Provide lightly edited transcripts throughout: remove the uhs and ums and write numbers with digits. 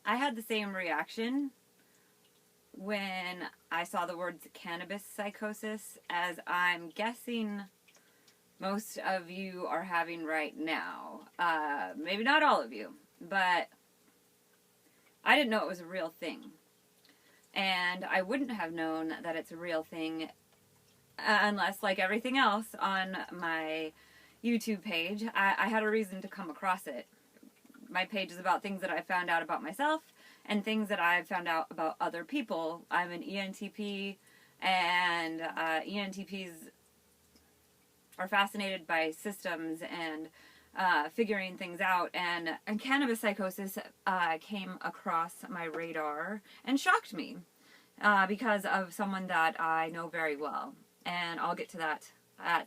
I had the same reaction when I saw the words cannabis psychosis, as I'm guessing most of you are having right now. Maybe not all of you, but I didn't know it was a real thing. And I wouldn't have known that it's a real thing unless, like everything else on my YouTube page, I had a reason to come across it. My page is about things that I found out about myself and things that I've found out about other people. I'm an ENTP, and ENTPs are fascinated by systems and figuring things out, and cannabis psychosis came across my radar and shocked me because of someone that I know very well, and I'll get to that.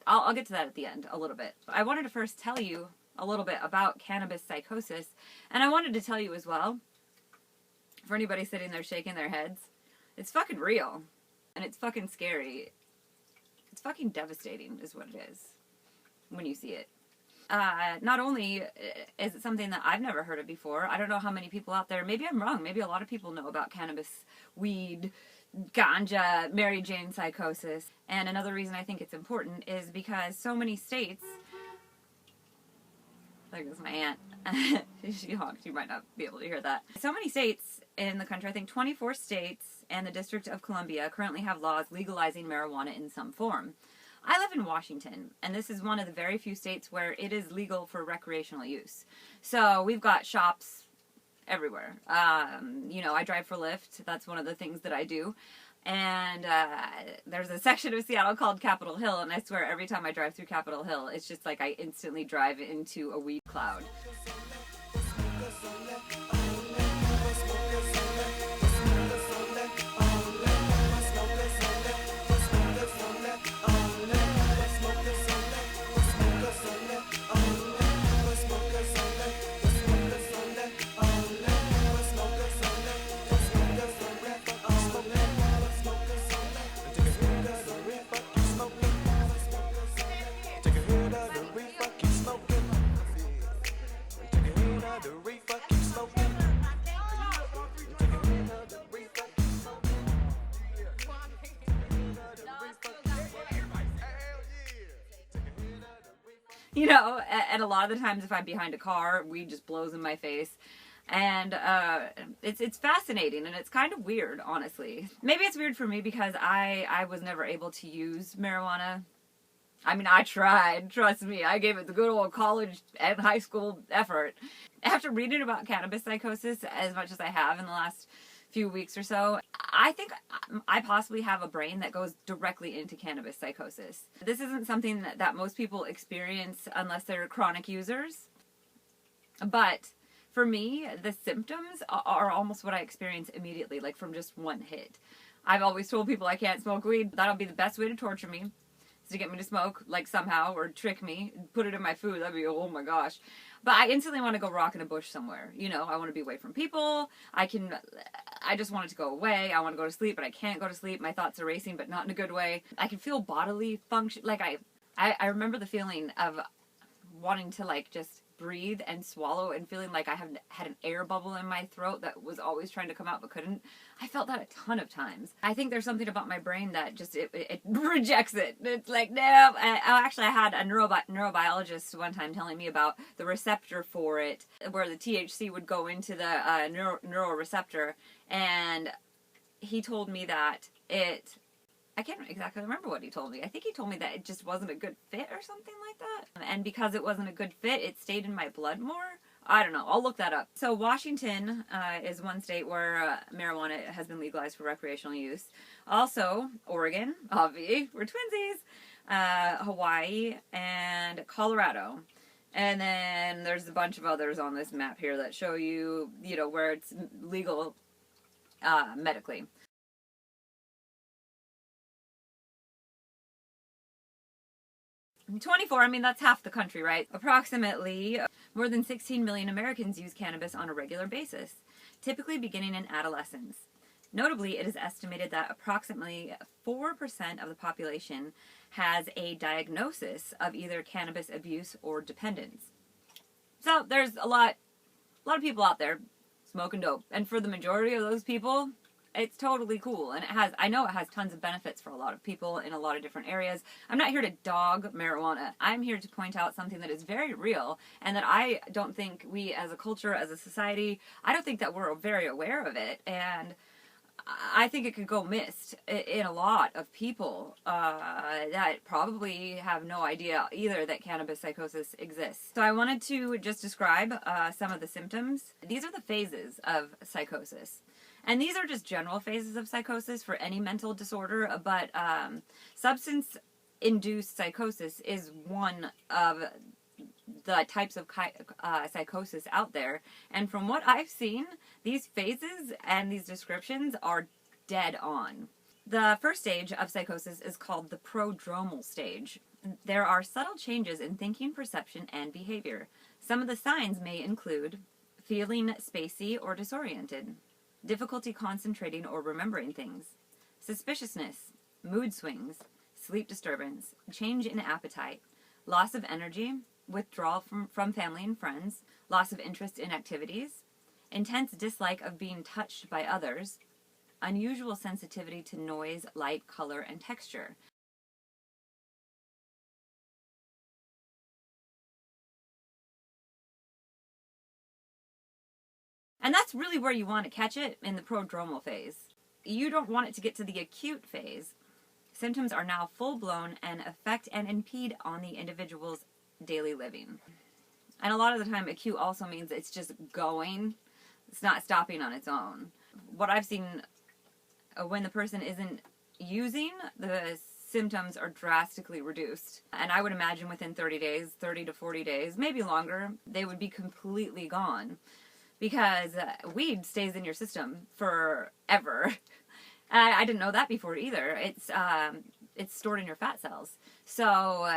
I'll get to that at the end a little bit. I wanted to first tell you a little bit about cannabis psychosis, and I wanted to tell you as well, for anybody sitting there shaking their heads, it's fucking real, and it's fucking scary. It's fucking devastating is what it is when you see it. Not only is it something that I've never heard of before, I don't know how many people out there, maybe I'm wrong, maybe a lot of people know about cannabis, weed, ganja, Mary Jane psychosis. And another reason I think it's important is because so many states, there goes my aunt, she honked, you might not be able to hear that. So many states in the country, I think 24 states and the District of Columbia currently have laws legalizing marijuana in some form. I live in Washington, and this is one of the very few states where it is legal for recreational use. So we've got shops everywhere. You know, I drive for Lyft. That's one of the things that I do. And there's a section of Seattle called Capitol Hill, and I swear every time I drive through Capitol Hill, it's just like I instantly drive into a weed cloud. You know, and a lot of the times if I'm behind a car, weed just blows in my face. And it's fascinating, and it's kind of weird, honestly. Maybe it's weird for me because I was never able to use marijuana. I mean, I tried, trust me. I gave it the good old college and high school effort. After reading about cannabis psychosis as much as I have in the last few weeks or so, I think I possibly have a brain that goes directly into cannabis psychosis. This isn't something that most people experience unless they're chronic users. But for me, the symptoms are almost what I experience immediately, like from just one hit. I've always told people I can't smoke weed. That'll be the best way to torture me, is to get me to smoke, like somehow, or trick me, put it in my food. That'd be, oh my gosh. But I instantly want to go rock in a bush somewhere. You know, I want to be away from people. I just want it to go away. I want to go to sleep, but I can't go to sleep. My thoughts are racing, but not in a good way. I can feel bodily function. Like I remember the feeling of wanting to like just breathe and swallow and feeling like I had an air bubble in my throat that was always trying to come out but couldn't. I felt that a ton of times. I think there's something about my brain that just, it rejects it. It's like, no. I had a neurobiologist one time telling me about the receptor for it, where the THC would go into the neuroreceptor, and he told me that I can't exactly remember what he told me. I think he told me that it just wasn't a good fit or something like that. And because it wasn't a good fit, it stayed in my blood more. I don't know. I'll look that up. So Washington is one state where marijuana has been legalized for recreational use. Also, Oregon, obviously, we're twinsies, Hawaii, and Colorado. And then there's a bunch of others on this map here that show you, where it's legal medically. 24, I mean, that's half the country, right? Approximately more than 16 million Americans use cannabis on a regular basis, typically beginning in adolescence. Notably, it is estimated that approximately 4% of the population has a diagnosis of either cannabis abuse or dependence. So there's a lot of people out there smoking dope. And for the majority of those people, it's totally cool. And I know it has tons of benefits for a lot of people in a lot of different areas. I'm not here to dog marijuana. I'm here to point out something that is very real and that I don't think we as a culture, as a society, I don't think that we're very aware of it. And I think it could go missed in a lot of people that probably have no idea either that cannabis psychosis exists. So I wanted to just describe some of the symptoms. These are the phases of psychosis. And these are just general phases of psychosis for any mental disorder, but substance-induced psychosis is one of the types of psychosis out there. And from what I've seen, these phases and these descriptions are dead on. The first stage of psychosis is called the Prodromal Stage. There are subtle changes in thinking, perception, and behavior. Some of the signs may include feeling spacey or disoriented, difficulty concentrating or remembering things, suspiciousness, mood swings, sleep disturbance, change in appetite, loss of energy, withdrawal from family and friends, loss of interest in activities, intense dislike of being touched by others, unusual sensitivity to noise, light, color, and texture. And that's really where you want to catch it, in the prodromal phase. You don't want it to get to the acute phase. Symptoms are now full-blown and affect and impede on the individual's daily living. And a lot of the time, acute also means it's just going. It's not stopping on its own. What I've seen, when the person isn't using, the symptoms are drastically reduced. And I would imagine within 30 days, 30 to 40 days, maybe longer, they would be completely gone. Because weed stays in your system forever. I didn't know that before either. It's stored in your fat cells. So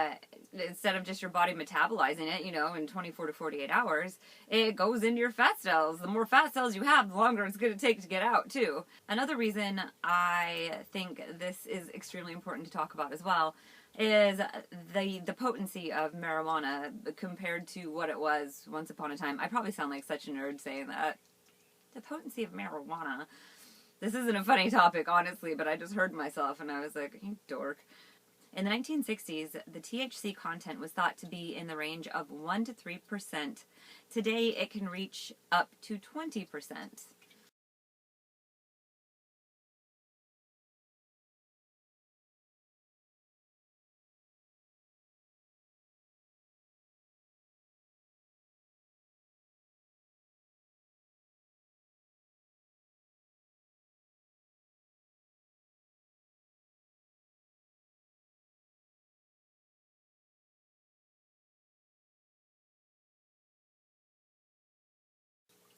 instead of just your body metabolizing it, in 24 to 48 hours, it goes into your fat cells. The more fat cells you have, the longer it's going to take to get out, too. Another reason I think this is extremely important to talk about as well is the potency of marijuana compared to what it was once upon a time. I probably sound like such a nerd saying that. The potency of marijuana. This isn't a funny topic, honestly, but I just heard myself and I was like, you dork. In the 1960s, the THC content was thought to be in the range of 1 to 3%. Today, it can reach up to 20%.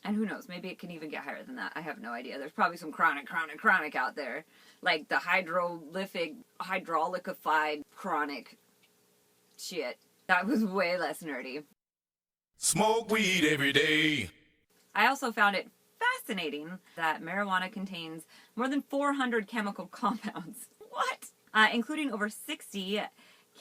And who knows, maybe it can even get higher than that. I have no idea. There's probably some chronic out there. Like the hydraulified chronic shit. That was way less nerdy. Smoke weed every day. I also found it fascinating that marijuana contains more than 400 chemical compounds. What? Including over 60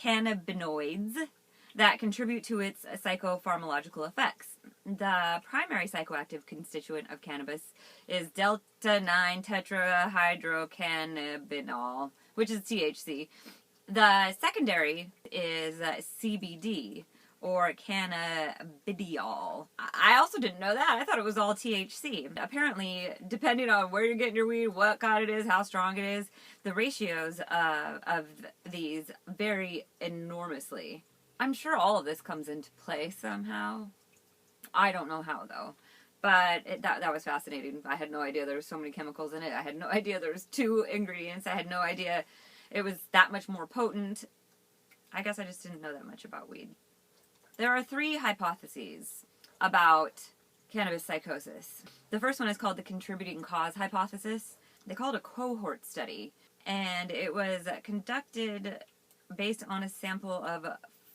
cannabinoids that contribute to its psychopharmacological effects. The primary psychoactive constituent of cannabis is delta-9-tetrahydrocannabinol, which is THC. The secondary is CBD, or cannabidiol. I also didn't know that. I thought it was all THC. Apparently, depending on where you're getting your weed, what kind it is, how strong it is, the ratios of these vary enormously. I'm sure all of this comes into play somehow. I don't know how, though. But that was fascinating. I had no idea there was so many chemicals in it. I had no idea there was 2 ingredients. I had no idea it was that much more potent. I guess I just didn't know that much about weed. There are 3 hypotheses about cannabis psychosis. The first one is called the contributing cause hypothesis. They call it a cohort study. And it was conducted based on a sample of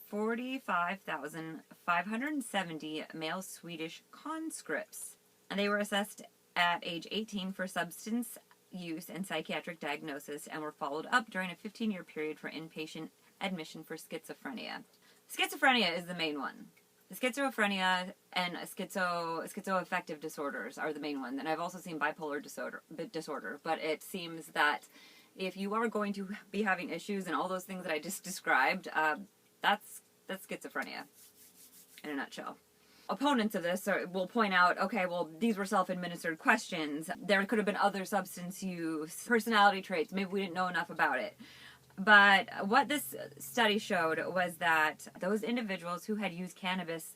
45,570 male Swedish conscripts. And they were assessed at age 18 for substance use and psychiatric diagnosis and were followed up during a 15-year period for inpatient admission for schizophrenia. Schizophrenia is the main one. schizophrenia and schizoaffective disorders are the main one. And I've also seen bipolar disorder, but it seems that if you are going to be having issues and all those things that I just described, that's schizophrenia in a nutshell. Opponents of this will point out, okay, well, these were self-administered questions. There could have been other substance use, personality traits. Maybe we didn't know enough about it. But what this study showed was that those individuals who had used cannabis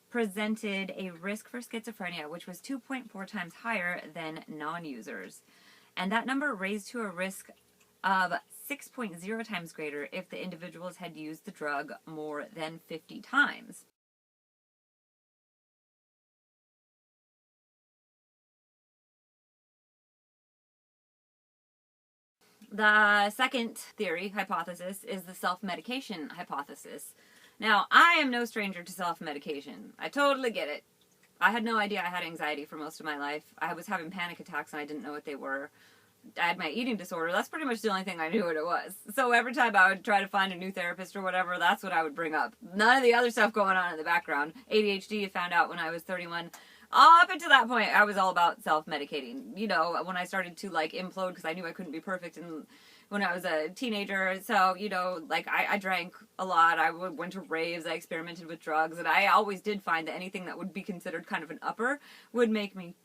presented a risk for schizophrenia, which was 2.4 times higher than non-users. And that number raised to a risk of 6.0 times greater if the individuals had used the drug more than 50 times. The second theory, hypothesis, is the self-medication hypothesis. Now, I am no stranger to self-medication. I totally get it. I had no idea I had anxiety for most of my life. I was having panic attacks and I didn't know what they were. I had my eating disorder. That's pretty much the only thing I knew what it was. So every time I would try to find a new therapist or whatever, that's what I would bring up. None of the other stuff going on in the background. ADHD, I found out when I was 31. Up until that point, I was all about self-medicating. You know, when I started to, like, implode because I knew I couldn't be perfect and when I was a teenager. So, you know, like, I drank a lot. I went to raves. I experimented with drugs. And I always did find that anything that would be considered kind of an upper would make me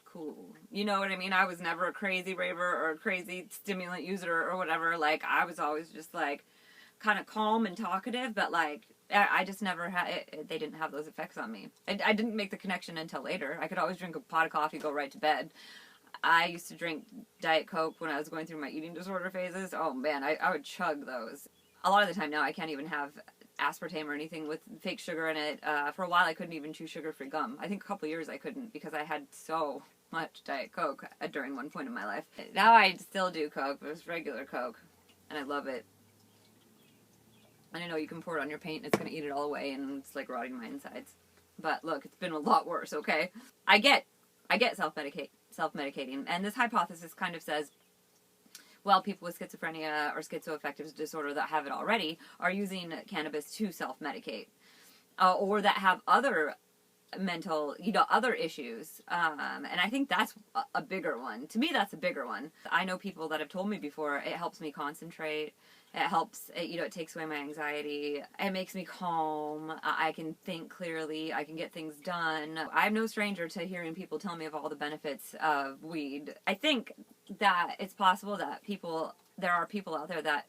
cool. You know what I mean? I was never a crazy raver or a crazy stimulant user or whatever. Like, I was always just, like, kind of calm and talkative, but, like, I just never had it. They didn't have those effects on me. I didn't make the connection until later. I could always drink a pot of coffee, go right to bed. I used to drink Diet Coke when I was going through my eating disorder phases. Oh man, I would chug those. A lot of the time now I can't even have aspartame or anything with fake sugar in it. For a while I couldn't even chew sugar-free gum. I think a couple of years I couldn't because I had so much Diet Coke during one point in my life. Now I still do Coke, but it's regular Coke. And I love it. And I know you can pour it on your paint and it's going to eat it all away and it's like rotting my insides. But look, it's been a lot worse, okay? I get self-medicating. And this hypothesis kind of says, well, people with schizophrenia or schizoaffective disorder that have it already are using cannabis to self-medicate. Or that have other mental, other issues. And I think that's a bigger one. To me, that's a bigger one. I know people that have told me before, it helps me concentrate. It helps, it takes away my anxiety. It makes me calm. I can think clearly. I can get things done. I'm no stranger to hearing people tell me of all the benefits of weed. I think that it's possible that there are people out there that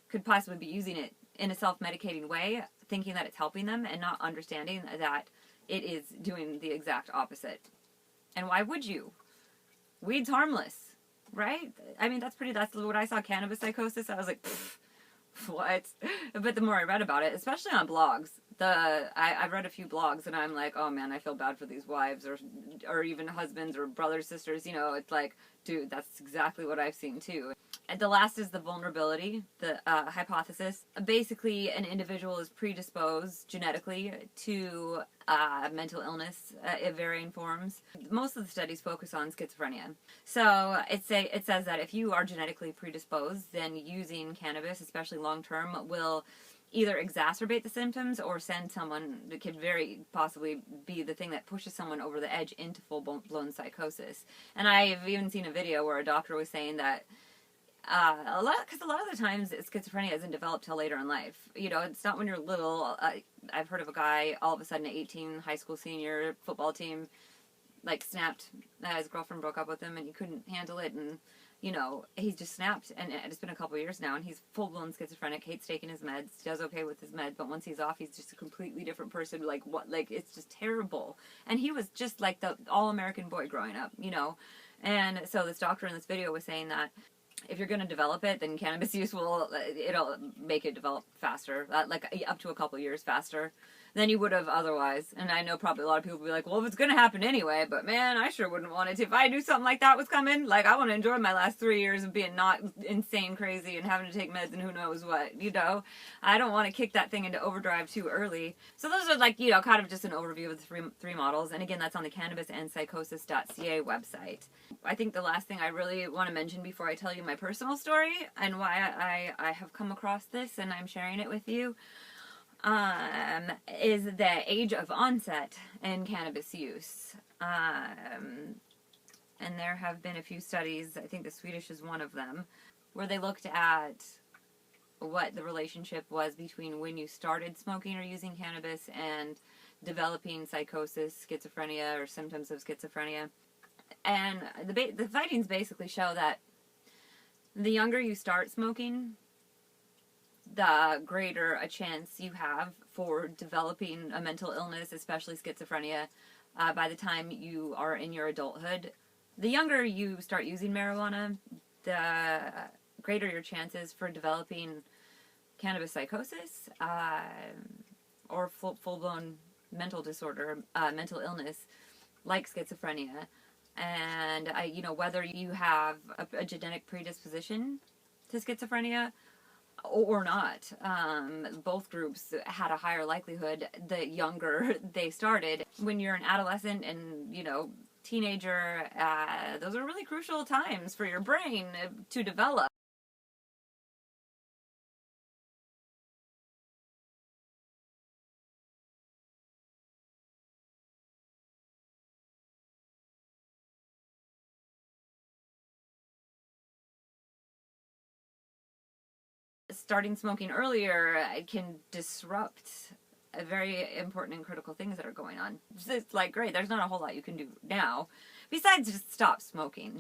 could possibly be using it in a self-medicating way, thinking that it's helping them and not understanding that it is doing the exact opposite. And why would you? Weed's harmless, right? I mean, that's what I saw Cannabis Psychosis. I was like, what? But the more I read about it, especially on blogs, I've read a few blogs and I'm like, oh man, I feel bad for these wives or even husbands or brothers, sisters, it's like, dude, that's exactly what I've seen too. And the last is the vulnerability, the hypothesis. Basically, an individual is predisposed genetically to mental illness in varying forms. Most of the studies focus on schizophrenia. So it says that if you are genetically predisposed, then using cannabis, especially long-term, will either exacerbate the symptoms or send someone that could very possibly be the thing that pushes someone over the edge into full-blown psychosis. And I've even seen a video where a doctor was saying that a lot of the times schizophrenia isn't developed till later in life. It's not when you're little. I've heard of a guy all of a sudden at 18, high school senior, football team, like snapped. His girlfriend broke up with him and he couldn't handle it and he's just snapped, and it's been a couple years now, and he's full-blown schizophrenic, hates taking his meds, does okay with his meds, but once he's off, he's just a completely different person, it's just terrible. And he was just like the all-American boy growing up, and so this doctor in this video was saying that if you're going to develop it, then cannabis use it'll make it develop faster, up to a couple years faster than you would have otherwise. And I know probably a lot of people will be like, well, if it's going to happen anyway, but man, I sure wouldn't want it to. If I knew something like that was coming, I want to enjoy my last 3 years of being not insane crazy and having to take meds and who knows what, I don't want to kick that thing into overdrive too early. So those are kind of just an overview of the three models. And again, that's on the cannabispsychosis.ca website. I think the last thing I really want to mention before I tell you my personal story and why I have come across this and I'm sharing it with you is the age of onset in cannabis use. And there have been a few studies, I think the Swedish is one of them, where they looked at what the relationship was between when you started smoking or using cannabis and developing psychosis, schizophrenia, or symptoms of schizophrenia. And the findings basically show that the younger you start smoking, the greater a chance you have for developing a mental illness, especially schizophrenia, by the time you are in your adulthood. The younger you start using marijuana, the greater your chances for developing cannabis psychosis, or full-blown mental disorder, mental illness, like schizophrenia. And, whether you have a genetic predisposition to schizophrenia or not, both groups had a higher likelihood the younger they started. When you're an adolescent and, teenager, those are really crucial times for your brain to develop. Starting smoking earlier can disrupt very important and critical things that are going on. It's like, great, there's not a whole lot you can do now besides just stop smoking.